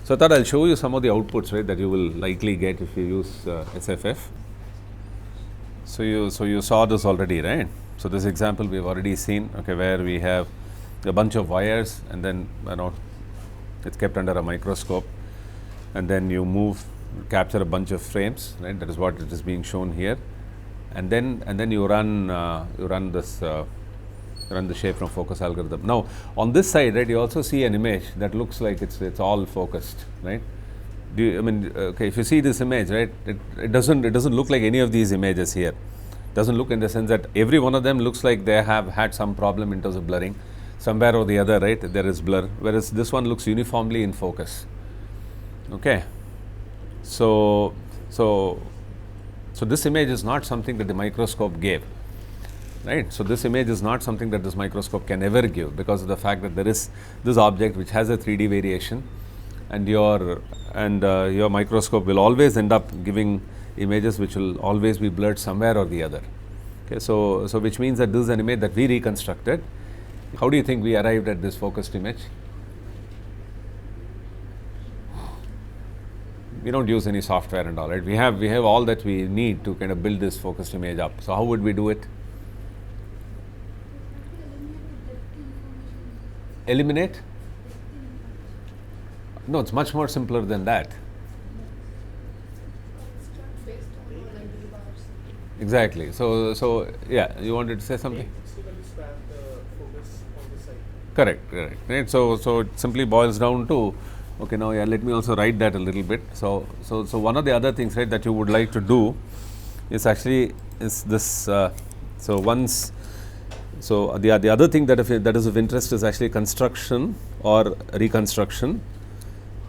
So I thought I'll show you some of the outputs, right, that you will likely get if you use SFF. So you saw this already, right? So this example we've already seen, okay, where we have a bunch of wires and then it's kept under a microscope, and then you capture a bunch of frames, right? That is what it is being shown here, and then you run the shape from focus algorithm. Now on this side, right, you also see an image that looks like it's all focused, right? If you see this image, right, it doesn't look like any of these images here. Doesn't look in the sense that every one of them looks like they have had some problem in terms of blurring. Somewhere or the other, right, there is blur, whereas this one looks uniformly in focus. Okay. So this image is not something that the microscope gave, right? So this image is not something that this microscope can ever give, because of the fact that there is this object which has a 3D variation, and your microscope will always end up giving images which will always be blurred somewhere or the other. Okay, so which means that this is an image that we reconstructed. How do you think we arrived at this focused image? We don't use any software and all, right? We have all that we need to kind of build this focused image up. So how would we do it? Eliminate? No, it's much more simpler than that. Exactly. So yeah, you wanted to say something? Correct. Right. So it simply boils down to, okay, now yeah, let me also write that a little bit. So one of the other things, right, that you would like to do is this. The other thing that is of interest is actually construction or reconstruction.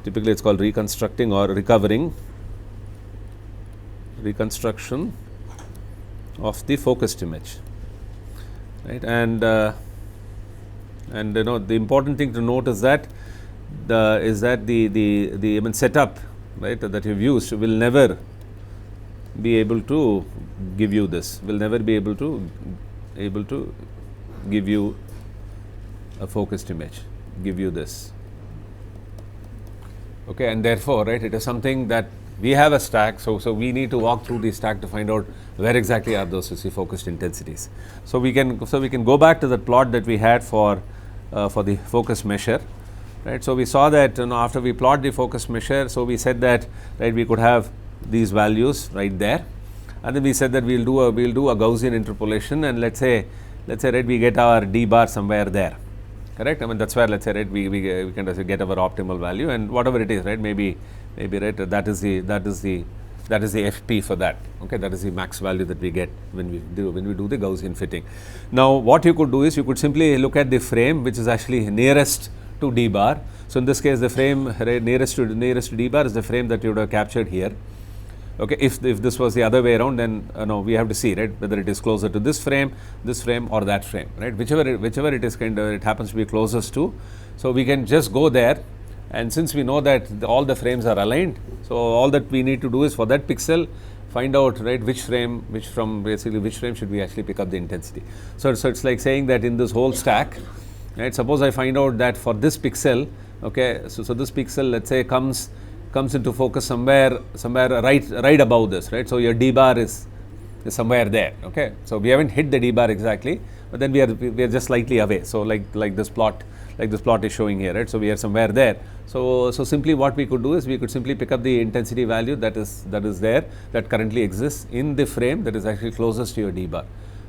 Typically, it's called reconstructing or recovering. Reconstruction of the focused image, right? And the important thing to note is that the setup, right, that you've used will never be able to give you this. Will never be able to give you a focused image. Give you this. Okay, and therefore, right, it is something that we have a stack, so we need to walk through the stack to find out where exactly are those focused intensities. So we can go back to the plot that we had for the focus measure, right? So we saw that after we plot the focus measure, so we said that, right, we could have these values right there, and then we said that we'll do a Gaussian interpolation, and let's say right, we get our d bar somewhere there. Correct? That's where, let's say, right, we can get our optimal value, and whatever it is, right, maybe right, that is the FP for that. Okay, that is the max value that we get when we do the Gaussian fitting. Now what you could do is you could simply look at the frame which is actually nearest to d bar. So in this case, the frame, right, nearest to d bar is the frame that you would have captured here. Okay, if this was the other way around, then we have to see, right, whether it is closer to this frame or that frame, right, whichever it is, it happens to be closest to. So we can just go there, and since we know that all the frames are aligned, so all that we need to do is for that pixel find out, right, which frame should we actually pick up the intensity. So it's like saying that in this whole stack, right, suppose I find out that for this pixel, okay, so this pixel, let's say, comes into focus somewhere right above this, right? So your d bar is somewhere there. Okay, so we haven't hit the d bar exactly, but then we are just slightly away. So like this plot is showing here, right? So we are somewhere there. So simply what we could do is we could simply pick up the intensity value that is there, that currently exists in the frame that is actually closest to your d bar,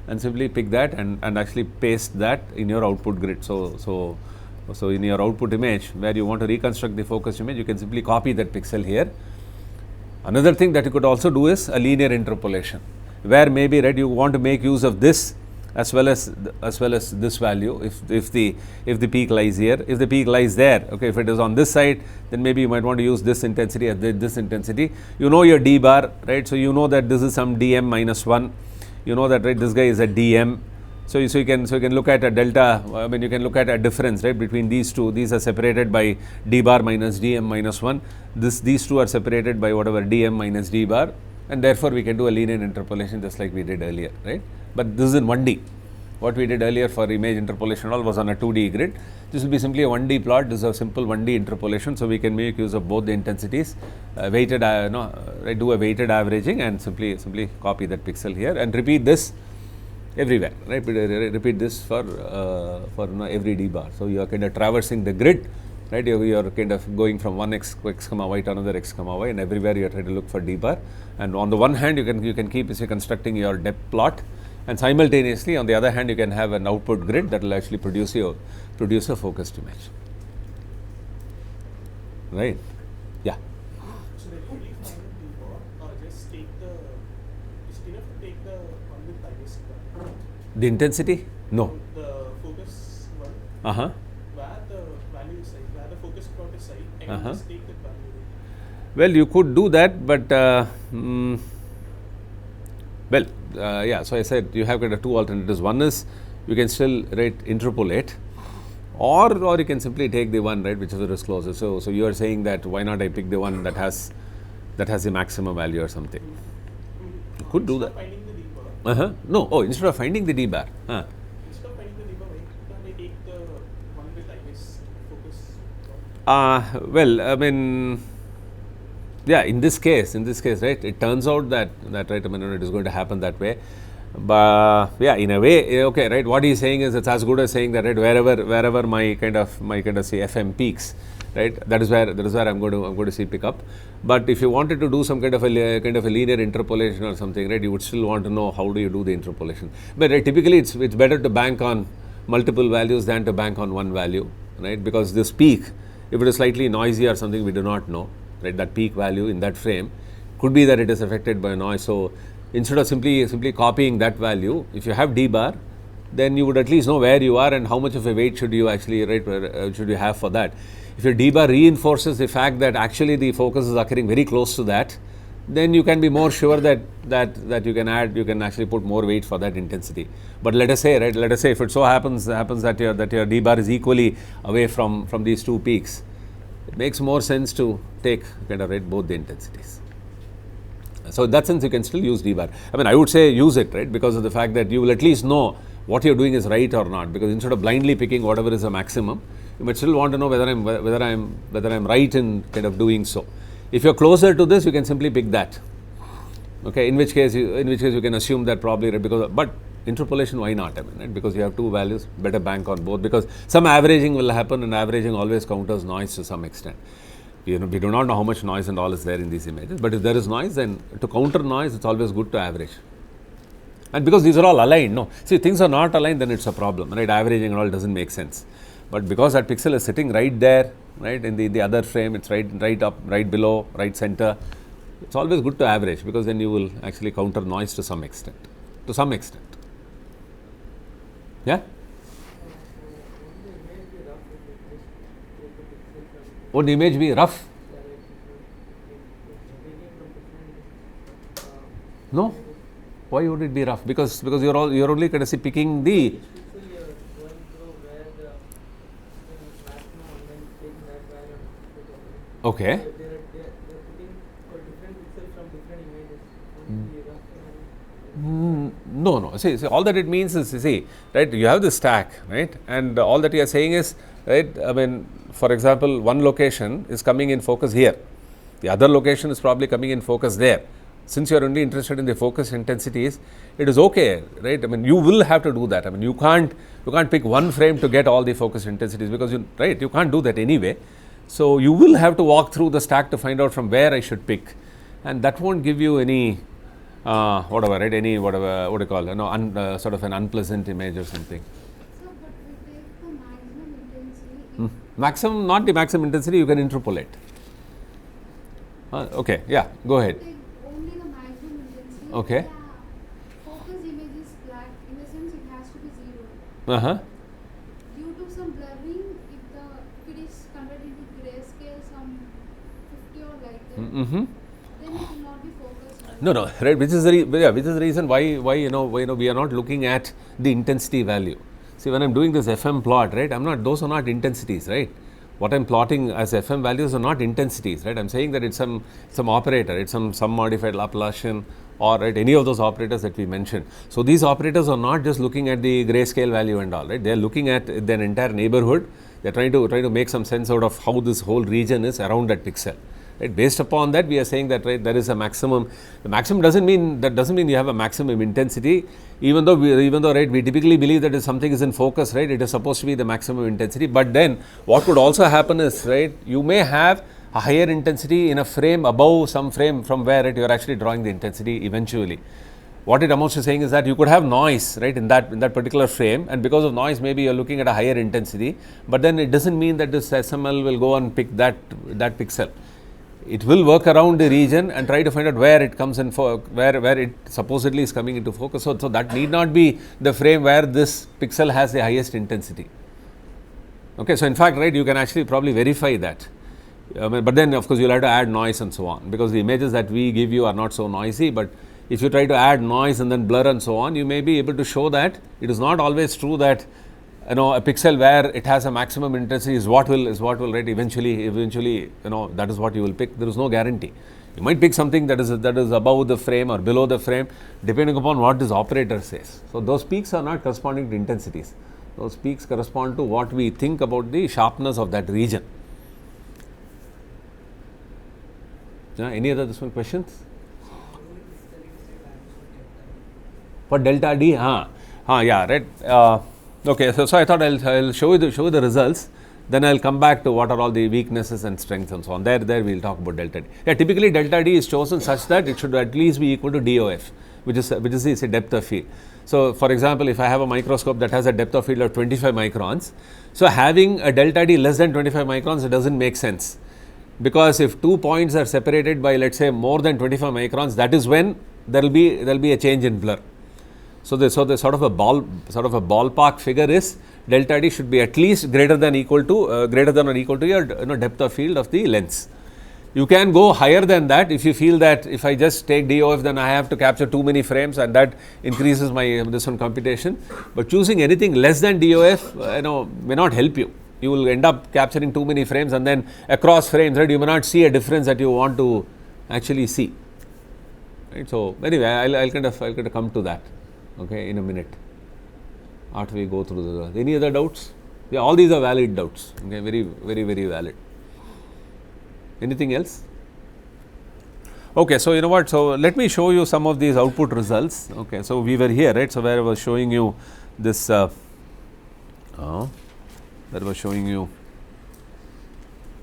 and simply pick that and actually paste that in your output grid. So in your output image where you want to reconstruct the focused image, you can simply copy that pixel here. Another thing that you could also do is a linear interpolation, where maybe, right, you want to make use of this as well as this value. If the peak lies here, if the peak lies there, okay, if it is on this side, then maybe you might want to use this intensity as this intensity. You know your d bar, right? So you know that this is some dm minus 1. You know that, right, this guy is a dm. So you can look at a delta. You can look at a difference, right, between these two. These are separated by d bar minus dm minus 1. These two are separated by whatever dm minus d bar, and therefore we can do a linear interpolation just like we did earlier, right? But this is in 1D. what we did earlier for image interpolation all was on a 2D grid. This will be simply a 1D plot. This is a simple 1D interpolation, so we can make use of both the intensities, weighted, do a weighted averaging, and simply copy that pixel here and repeat this everywhere, right? Repeat this for every d bar. So you are kind of traversing the grid, right? You are kind of going from one x comma y to another x comma y, and everywhere you are trying to look for d bar. And on the one hand, you can keep constructing your depth plot, and simultaneously on the other hand, you can have an output grid that will actually produce a focused image, right? Yeah. So then only find the d bar, or just take the, is it enough to take the one with highest one? The intensity? No. The focus one. Where the value is side, where the focus plot is side, I can just take that value. Well, you could do that, but yeah. So I said you have kind of two alternatives. One is you can still interpolate, or you can simply take the one, right, whichever is closer. So you are saying that why not I pick the one that has the maximum value or something. You could do that. Finding the d bar. No. Oh, instead of finding the d bar. Instead of finding the d bar, why can't I take the one with highest focus? Well, I mean, yeah, in this case, right, it turns out that right, I mean, it is going to happen that way. But yeah, in a way, okay, right, what he is saying is it's as good as saying that, right, wherever my kind of say FM peaks, right, that is where I'm going to see pick up. But if you wanted to do some kind of a linear interpolation or something, right, you would still want to know how do you do the interpolation. But right, typically it's better to bank on multiple values than to bank on one value, right, because this peak, if it is slightly noisy or something, we do not know, right, that peak value in that frame could be that it is affected by noise. So instead of simply copying that value, if you have d bar, then you would at least know where you are and how much of a weight should you actually should you have for that. If your d bar reinforces the fact that actually the focus is occurring very close to that, then you can be more sure that you can actually put more weight for that intensity. But let us say if it so happens that your d bar is equally away from these two peaks, it makes more sense to take kind of both the intensities. So in that sense, you can still use d bar. I mean, I would say use it, right, because of the fact that you will at least know what you're doing is right or not. Because instead of blindly picking whatever is a maximum, you might still want to know whether I'm right in kind of doing so. If you're closer to this, you can simply pick that. Okay, in which case you can assume that probably, right, but interpolation, why not? I mean, right, because you have two values, better bank on both, because some averaging will happen, and averaging always counters noise to some extent. We do not know how much noise and all is there in these images, but if there is noise, then to counter noise, it's always good to average. And because these are all aligned, no, see, things are not aligned, then it's a problem, right? Averaging and all doesn't make sense. But because that pixel is sitting right there, right, in the other frame, it's right up, right below, right center, it's always good to average, because then you will actually counter noise to some extent. Yeah? Would the image be rough? No. Why would it be rough? Because you're only kind of picking the. Okay. No. See, all that it means is, right, you have the stack, right, and all that you are saying is, right, I mean, for example, one location is coming in focus here, the other location is probably coming in focus there. Since you are only interested in the focus intensities, it is okay, right? I mean, you will have to do that. I mean, you can't pick one frame to get all the focus intensities, because you can't do that anyway. So you will have to walk through the stack to find out from where I should pick, and that won't give you any what do you call it? Sort of an unpleasant image or something. So, but we take the maximum intensity. Maximum, not the maximum intensity, you can interpolate. Okay, yeah, go ahead. Take only the maximum intensity. Okay. The focus image is black. In the sense, it has to be 0. Due to some blurring, if it is converted into grayscale, some 50 or like that, then it will not be focused. No, right. Which is the reason why we are not looking at the intensity value. See, when I'm doing this FM plot, right, those are not intensities, right? What I'm plotting as FM values are not intensities, right? I'm saying that it's some operator, it's some modified Laplacian or right, any of those operators that we mentioned. So these operators are not just looking at the grayscale value and all, right? They are looking at the entire neighborhood. They are trying to make some sense out of how this whole region is around that pixel. Right? Based upon that, we are saying that, right, there is a maximum. The maximum doesn't mean you have a maximum intensity. Even though right, we typically believe that if something is in focus, right, it is supposed to be the maximum intensity. But then what could also happen is, right, you may have a higher intensity in a frame above some frame from where, right, you are actually drawing the intensity eventually. What it amounts to saying is that you could have noise, right, in that particular frame, and because of noise maybe you are looking at a higher intensity, but then it doesn't mean that this SML will go and pick that pixel. It will work around the region and try to find out where it comes in, for where it supposedly is coming into focus. So that need not be the frame where this pixel has the highest intensity. Okay, so in fact, right, you can actually probably verify that. But then of course you'll have to add noise and so on, because the images that we give you are not so noisy. But if you try to add noise and then blur and so on, you may be able to show that it is not always true that, you know, a pixel where it has a maximum intensity is what will right, eventually, you know, that is what you will pick. There is no guarantee. You might pick something that is above the frame or below the frame, depending upon what this operator says. So those peaks are not corresponding to intensities. Those peaks correspond to what we think about the sharpness of that region. Any other questions? For delta D? Yeah, right. Okay, so I thought I'll show you the results. Then I'll come back to what are all the weaknesses and strengths and so on. There we'll talk about delta D. Yeah, typically delta D is chosen such that it should at least be equal to DOF, which is the depth of field. So for example, if I have a microscope that has a depth of field of 25 microns, so having a delta D less than 25 microns, it doesn't make sense. Because if 2 points are separated by, let's say, more than 25 microns, that is when there will be a change in blur. So the sort of a ballpark figure is delta D should be at least greater than or equal to your depth of field of the lens. You can go higher than that if you feel that if I just take DOF, then I have to capture too many frames and that increases my this one computation. But choosing anything less than DOF may not help you. You will end up capturing too many frames, and then across frames, right, you may not see a difference that you want to actually see. Right. So anyway, I'll kind of come to that. Okay, in a minute. After we go through any other doubts? Yeah, all these are valid doubts. Okay, very, very, very valid. Anything else? Okay, so you know what? So let me show you some of these output results. Okay, so we were here, right? So where I was showing you this. That was showing you.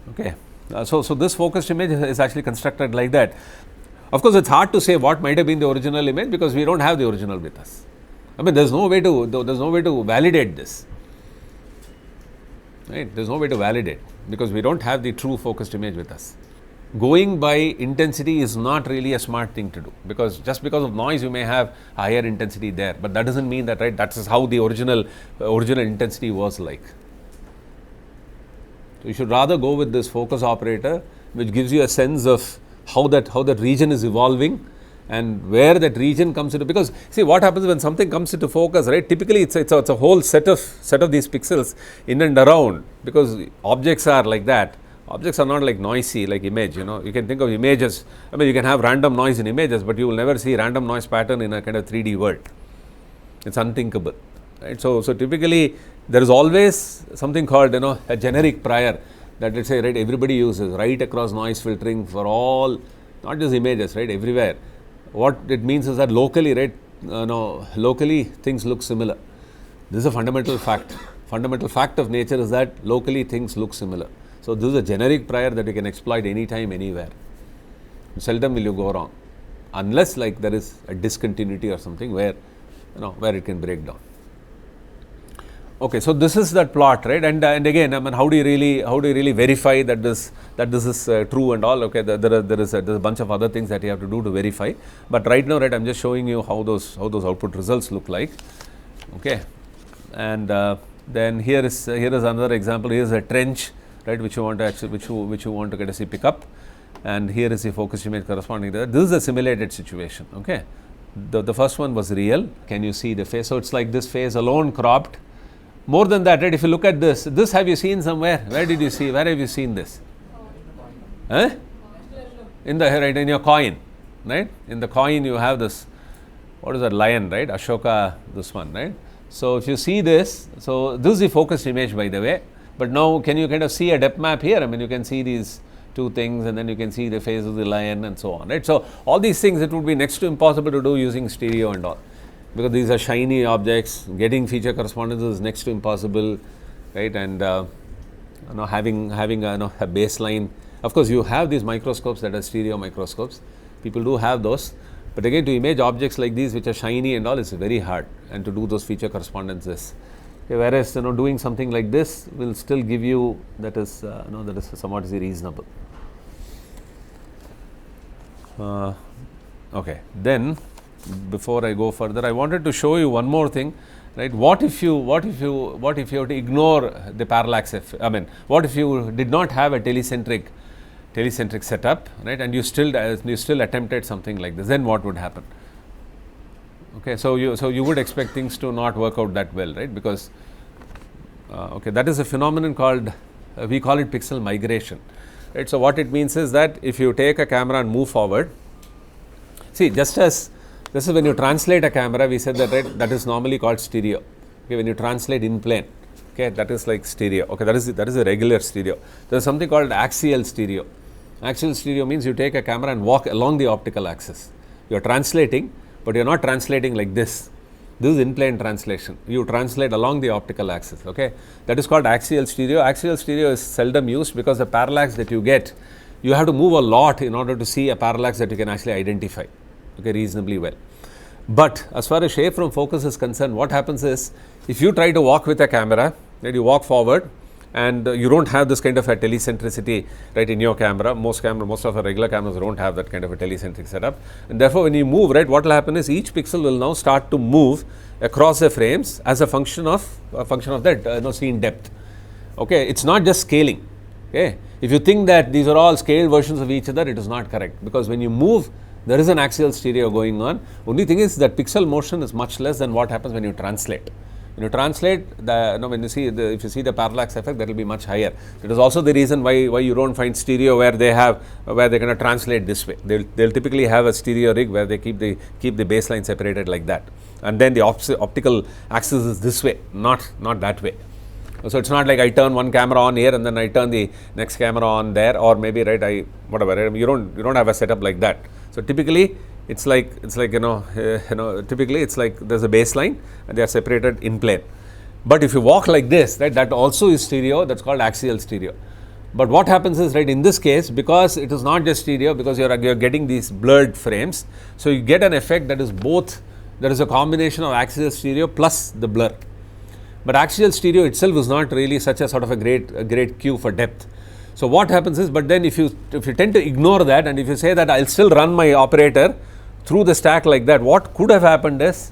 Okay, so this focused image is actually constructed like that. Of course, it's hard to say what might have been the original image because we don't have the original with us. I mean, there's no way to validate this. Right? There's no way to validate because we don't have the true focused image with us. Going by intensity is not really a smart thing to do, because just because of noise you may have higher intensity there, but that doesn't mean that, right, that is how the original intensity was like. So you should rather go with this focus operator, which gives you a sense of how that region is evolving and where that region comes into. Because see what happens when something comes into focus, right? Typically it's a whole set of these pixels in and around, because objects are like that. Objects are not like noisy like image. You can think of images. I mean, you can have random noise in images, but you will never see random noise pattern in a kind of 3D world. It's unthinkable. Right? So typically there is always something called a generic prior that, let's say, right, everybody uses right across noise filtering for all, not just images, right, everywhere. What it means is that locally, right, locally things look similar. This is a fundamental fact. Fundamental fact of nature is that locally things look similar. So this is a generic prior that you can exploit anytime, anywhere. Seldom will you go wrong, unless like there is a discontinuity or something where it can break down. Okay, so this is that plot, right? And again, I mean, how do you really verify that this is true and all? Okay, there's a bunch of other things that you have to do to verify. But right now, right, I'm just showing you how those output results look like. Okay, and then here is another example. Here is a trench, right, which you want to actually which you want to get a pick up, and here is the focus image corresponding to that. This is a simulated situation. Okay, the first one was real. Can you see the face? So it's like this face alone cropped. More than that, right? If you look at this have you seen somewhere? Where have you seen this? In your coin. right? In the coin you have this, what is that, lion, right? Ashoka, this one, right? So if you see this, so this is the focused image, by the way. But now can you kind of see a depth map here? I mean, you can see these two things, and then you can see the face of the lion and so on, right? So all these things, it would be next to impossible to do using stereo and all, because these are shiny objects. Getting feature correspondence is next to impossible, right? And having a baseline. Of course, you have these microscopes that are stereo microscopes. People do have those, but again, to image objects like these which are shiny and all, is very hard, and to do those feature correspondences. Okay, whereas doing something like this will still give you, that is that is somewhat reasonable. Okay, then before I go further, I wanted to show you one more thing, right? What if you were to ignore the parallax effect? I mean, what if you did not have a telecentric setup, right? And you still attempted something like this, then what would happen? Okay, so you would expect things to not work out that well, right? Because okay, that is a phenomenon called we call it pixel migration, right? So what it means is that if you take a camera and move forward, see, just as this is when you translate a camera, we said that, right? That is normally called stereo. Okay, when you translate in plane, okay, that is like stereo. Okay, that is a regular stereo. There is something called axial stereo. Axial stereo means you take a camera and walk along the optical axis. You are translating, but you are not translating like this. This is in-plane translation. You translate along the optical axis. Okay, that is called axial stereo. Axial stereo is seldom used because the parallax that you get, you have to move a lot in order to see a parallax that you can actually identify, okay, reasonably well. But as far as shape from focus is concerned, what happens is, if you try to walk with a camera, right, you walk forward, and you don't have this kind of a telecentricity, right, in your camera. Most of our regular cameras don't have that kind of a telecentric setup, and therefore when you move, right, what will happen is each pixel will now start to move across the frames as a function of that scene depth. Okay, it's not just scaling. Okay, if you think that these are all scaled versions of each other, it is not correct, because when you move, there is an axial stereo going on. Only thing is that pixel motion is much less than what happens when you translate. When you translate, when you see if you see the parallax effect, that will be much higher. It is also the reason why you don't find stereo where they're going to translate this way. They'll typically have a stereo rig where they keep the baseline separated like that, and then the optical axis is this way, not that way. So it's not like I turn one camera on here and then I turn the next camera on there, or maybe, right, you don't have a setup like that. So typically it's like typically it's like there's a baseline and they are separated in plane. But if you walk like this, right, that also is stereo. That's called axial stereo. But what happens is, right, in this case, because it is not just stereo, because you're getting these blurred frames, so you get an effect that is both. There is a combination of axial stereo plus the blur. But axial stereo itself is not really such a sort of a great cue for depth. So what happens is, but then if you tend to ignore that, and if you say that I'll still run my operator through the stack like that, what could have happened is,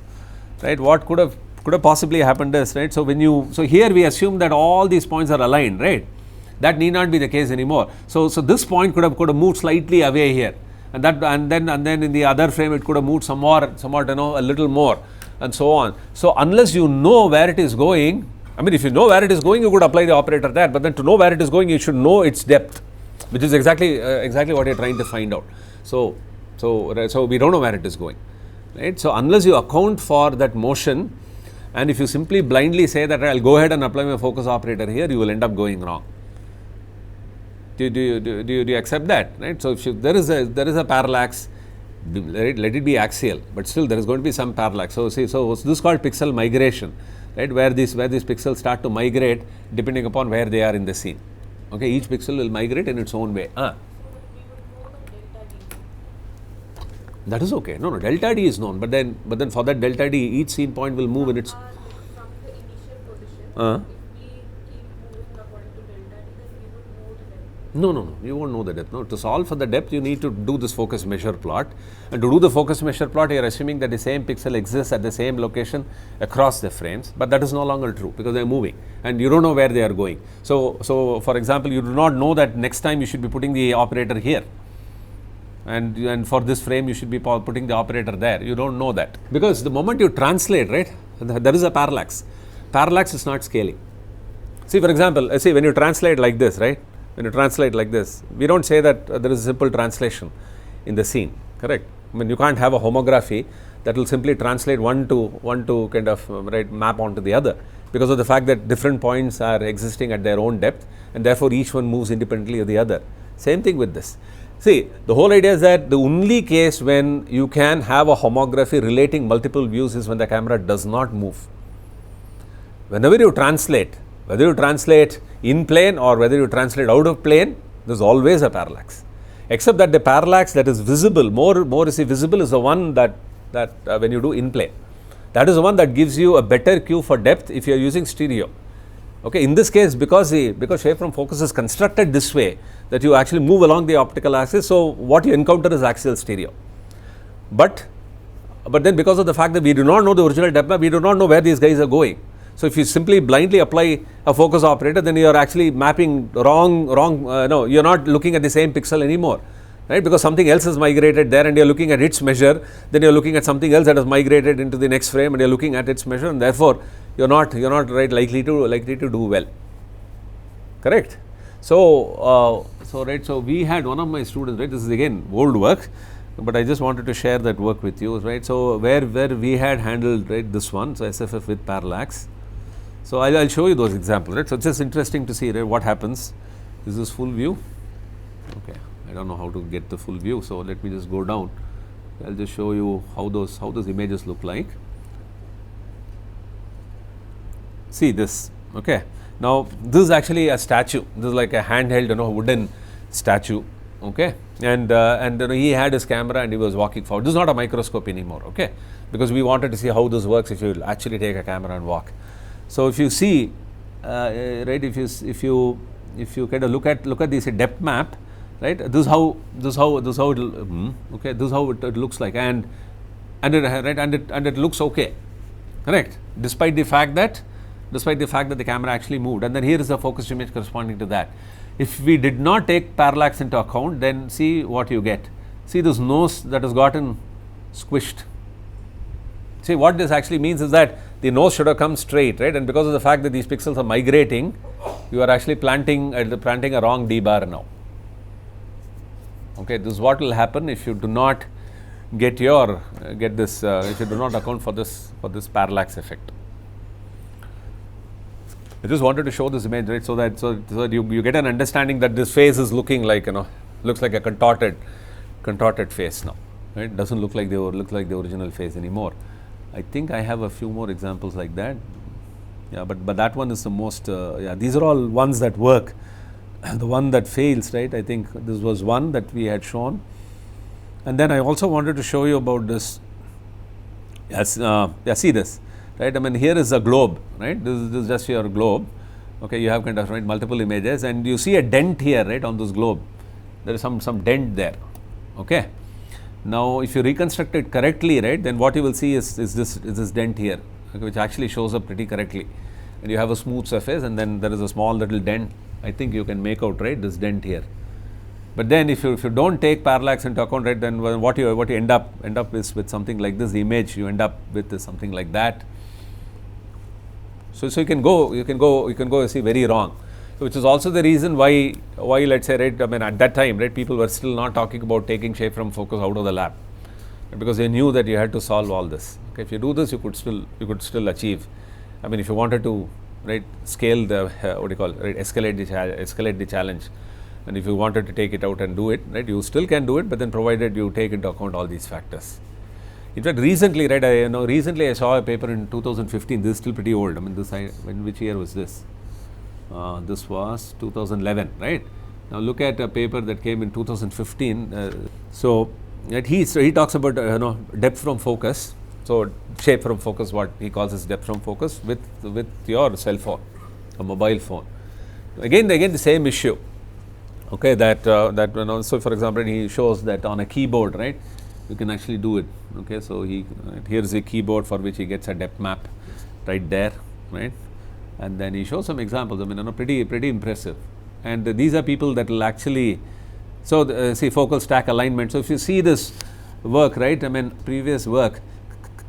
right, what could have possibly happened is, right, so here we assume that all these points are aligned, right? That need not be the case anymore. So this point could have moved slightly away here, and then in the other frame it could have moved somewhat a little more, and so on. So unless you know where it is going, I mean, if you know where it is going, you could apply the operator there, but then to know where it is going, you should know its depth, which is exactly what you're trying to find out. So we don't know where it is going, right? So unless you account for that motion, and if you simply blindly say that I'll go ahead and apply my focus operator here, you will end up going wrong. Do you accept that, right? So if there is a parallax, right, let it be axial, but still there is going to be some parallax. So this is called pixel migration, right, where these pixels start to migrate depending upon where they are in the scene. Okay, each pixel will migrate in its own way. That is okay. No, delta D is known, but then for that delta D, each scene point will move in its. From the initial position, if we keep moving according to delta D, then we would know the depth. No, you won't know the depth. No, to solve for the depth, you need to do this focus measure plot, and to do the focus measure plot, you are assuming that the same pixel exists at the same location across the frames, but that is no longer true because they are moving, and you don't know where they are going. So for example, you do not know that next time you should be putting the operator here. And for this frame, you should be putting the operator there. You don't know that. Because the moment you translate, right, there is a parallax. Parallax is not scaling. See, for example, when you translate like this, right, when you translate like this, we don't say that there is a simple translation in the scene, correct? I mean, you can't have a homography that will simply translate one to kind of map onto the other, because of the fact that different points are existing at their own depth, and therefore each one moves independently of the other. Same thing with this. See, the whole idea is that the only case when you can have a homography relating multiple views is when the camera does not move. Whenever you translate, whether you translate in plane or whether you translate out of plane, there is always a parallax. Except that the parallax that is visible, more visible is the one that when you do in plane. That is the one that gives you a better cue for depth if you are using stereo. Okay, in this case, because shape from focus is constructed this way, that you actually move along the optical axis, so what you encounter is axial stereo. But then, because of the fact that we do not know the original depth map, we do not know where these guys are going. So if you simply blindly apply a focus operator, then you are actually mapping wrong. No, you are not looking at the same pixel anymore, right? Because something else has migrated there, and you are looking at its measure. Then you are looking at something else that has migrated into the next frame, and you are looking at its measure, and therefore you're not likely to do well. Correct. So so we had one of my students, right? This is again old work, but I just wanted to share that work with you, right? So where we had handled this one, so SFF with parallax. So I'll show you those examples, right? So it's just interesting to see, right, what happens. Is this full view? Okay, I don't know how to get the full view, so let me just go down. I'll just show you how those images look like. See this, okay. Now this is actually a statue. This is like a handheld, wooden statue, okay. And he had his camera and he was walking forward. This is not a microscope anymore, okay, because we wanted to see how this works if you actually take a camera and walk. So if you see, right, if you kind of look at this depth map, right, this is how it looks like, and it looks okay, correct, despite the fact that the camera actually moved. And then here is the focused image corresponding to that. If we did not take parallax into account, then see what you get. See this nose that has gotten squished. See, what this actually means is that the nose should have come straight, right? And because of the fact that these pixels are migrating, you are actually planting a wrong D bar now. Okay, this is what will happen if you do not if you do not account for this parallax effect. I just wanted to show this image, right, so that you get an understanding that this face is looking like, looks like a contorted face now, right? Doesn't look like the original face anymore. I think I have a few more examples like that. Yeah, but that one is the most. These are all ones that work. The one that fails, right? I think this was one that we had shown, and then I also wanted to show you about this. Yes, see this, right? I mean, here is a globe, right? This is just your globe. Okay, you have kind of multiple images, and you see a dent here, right, on this globe. There is some dent there. Okay. Now, if you reconstruct it correctly, right, then what you will see is this dent here, okay, which actually shows up pretty correctly. And you have a smooth surface, and then there is a small little dent. I think you can make out, right, this dent here. But then if you don't take parallax into account, right, then what you end up is with something like this. The image you end up with is something like that. So you can go see very wrong. Which is also the reason why let's say, right, I mean, at that time, right, people were still not talking about taking shape from focus out of the lab, right, because they knew that you had to solve all this. Okay, if you do this, you could still achieve. I mean, if you wanted to, right, scale the escalate the challenge, and if you wanted to take it out and do it, right, you still can do it, but then provided you take into account all these factors. In fact, recently, right, I saw a paper in 2015. This is still pretty old. I mean, which year was this? This was 2011, right? Now look at a paper that came in 2015. So he talks about depth from focus. So shape from focus, what he calls as depth from focus with your cell phone, a mobile phone. Again the same issue. Okay, so for example, he shows that on a keyboard, right, you can actually do it. Okay, so here's a keyboard for which he gets a depth map right there, right? And then he shows some examples. I mean, pretty impressive. And these are people that will actually, see focal stack alignment. So if you see this work, right, I mean, previous work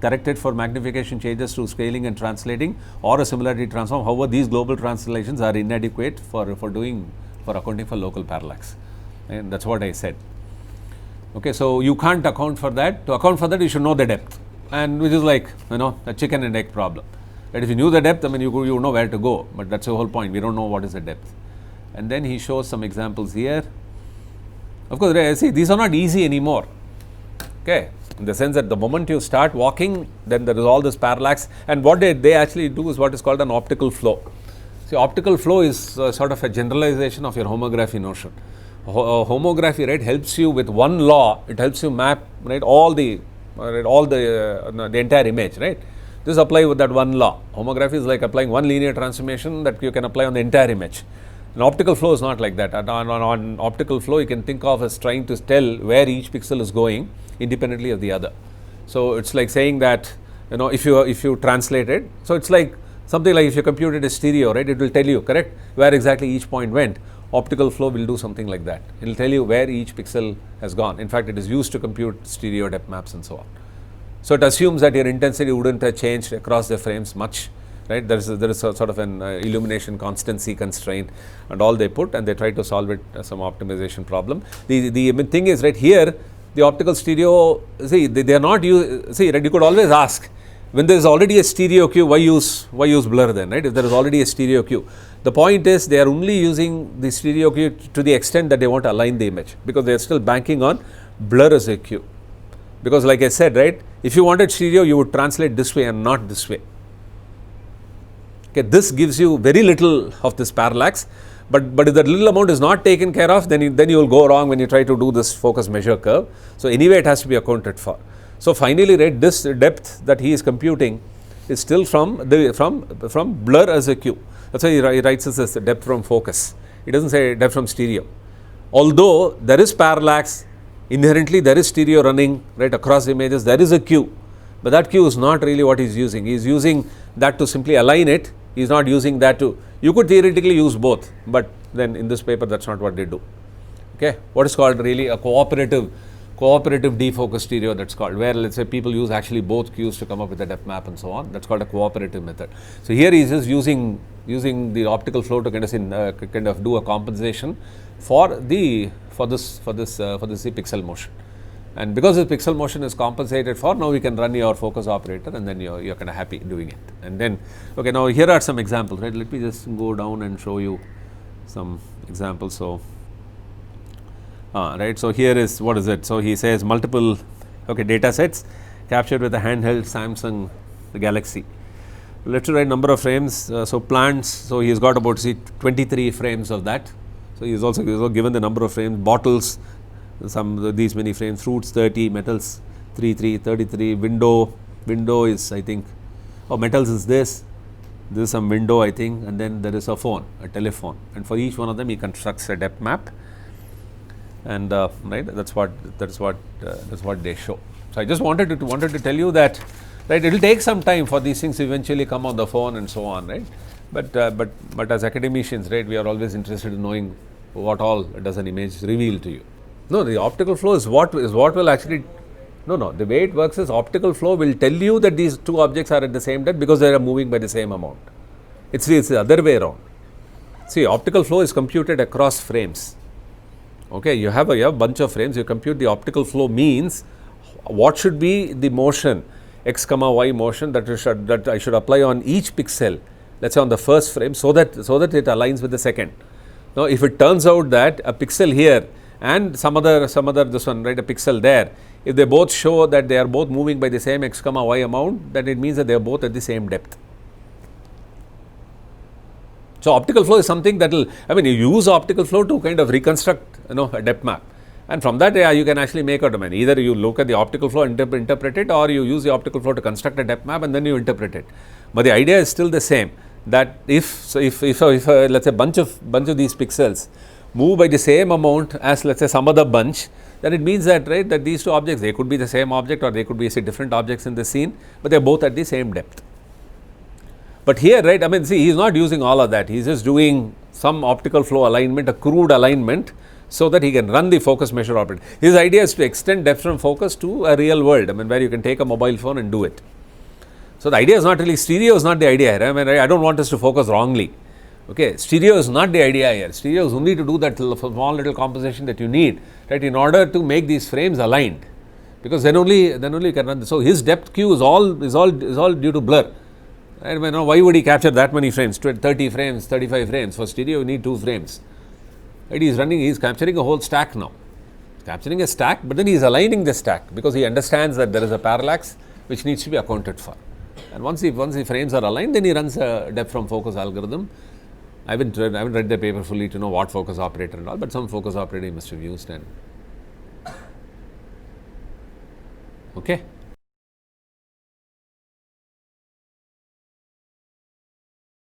corrected for magnification changes through scaling and translating or a similarity transform. However, these global translations are inadequate for accounting for local parallax. And that's what I said. Okay, so you can't account for that. To account for that, you should know the depth, and which is like, you know, a chicken and egg problem. That if you knew the depth, I mean, you know where to go, but that's the whole point. We don't know what is the depth. And then he shows some examples here. Of course, see, these are not easy anymore. Okay, in the sense that the moment you start walking, then there is all this parallax, and what they actually do is what is called an optical flow. See, optical flow is sort of a generalization of your homography notion. Homography, right, helps you with one law. It helps you map, right, all the entire image, right. This apply with that one law. Homography is like applying one linear transformation that you can apply on the entire image. An optical flow is not like that. On optical flow, you can think of as trying to tell where each pixel is going independently of the other. So it's like saying that, you know, if you translate it, so it's like something like if you computed a stereo, right, it will tell you, correct, where exactly each point went. Optical flow will do something like that. It will tell you where each pixel has gone. In fact, it is used to compute stereo depth maps and so on. So it assumes that your intensity wouldn't have changed across the frames much, right? There is a sort of an illumination constancy constraint, and all they put, and they try to solve it as some optimization problem. The thing is, right, here the optical stereo, see, they are not see, right, you could always ask, when there is already a stereo cue, why use blur then, right? If there is already a stereo cue, the point is they are only using the stereo cue to the extent that they want to align the image, because they are still banking on blur as a cue. Because like I said, right, if you wanted stereo, you would translate this way and not this way. Okay, this gives you very little of this parallax, but if that little amount is not taken care of, then you will go wrong when you try to do this focus measure curve. So anyway, it has to be accounted for. So finally, right, this depth that he is computing is still from blur as a cue. That's why he writes this as depth from focus. He doesn't say depth from stereo. Although there is parallax, inherently there is stereo running right across the images, there is a cue, but that cue is not really what he is using. He is using that to simply align it. He is not using that to, you could theoretically use both, but then in this paper that's not what they do. Okay, what is called really a cooperative defocus stereo, that's called, where let's say people use actually both cues to come up with a depth map and so on. That's called a cooperative method. So here he is just using the optical flow to kind of do a compensation for this pixel motion. And because the pixel motion is compensated for, now we can run your focus operator, and then you're kind of happy doing it. And then, okay, now here are some examples, right? Let me just go down and show you some examples. So, right, so here is, what is it? So he says multiple, okay, data sets captured with a handheld Samsung Galaxy. Let's write number of frames. So plants, so he's got about 23 frames of that. So he's also given the number of frames. Bottles, these many frames. Fruits 30, metals 33. Window is, I think, metals is this is some window, I think, and then there is a phone, a telephone, and for each one of them he constructs a depth map, and right, that's what they show. So I just wanted to tell you that, right, it will take some time for these things to eventually come on the phone and so on, right? But as academicians, right, we are always interested in knowing what all does an image reveal to you. No, the optical flow is what will actually, no, the way it works is optical flow will tell you that these two objects are at the same depth because they are moving by the same amount. It's the other way around. See, optical flow is computed across frames. Okay, you have a bunch of frames, you compute the optical flow means what should be the motion, x comma y motion that I should apply on each pixel, let's say on the first frame, so that it aligns with the second. Now, if it turns out that a pixel here and some other this one, right, a pixel there, if they both show that they are both moving by the same x comma y amount, then it means that they are both at the same depth. So optical flow is something that will, I mean, you use optical flow to kind of reconstruct, a depth map, and from that you can actually make out, either you look at the optical flow and interpret it, or you use the optical flow to construct a depth map and then you interpret it. But the idea is still the same, that if let's say bunch of these pixels move by the same amount as, let's say, some other bunch, then it means that, right, that these two objects, they could be the same object or they could be, say, different objects in the scene, but they are both at the same depth. But here, right, I mean, see, he is not using all of that. He is just doing some optical flow alignment, a crude alignment, so that he can run the focus measure operator. His idea is to extend depth from focus to a real world, where you can take a mobile phone and do it. So the idea is not really, stereo is not the idea here. I don't want us to focus wrongly. Okay, stereo is not the idea here. Stereo is only to do that small little compensation that you need, right, in order to make these frames aligned, because then only you can run. So his depth Q is all due to blur. Right? Why would he capture that many frames? 30 frames, 35 frames. For stereo, you need 2 frames. Right? He's capturing a whole stack now. Capturing a stack, but then he is aligning the stack because he understands that there is a parallax which needs to be accounted for. And once the frames are aligned, then he runs a depth from focus algorithm. I haven't read the paper fully to know what focus operator and all, but some focus operator he must have used. And okay.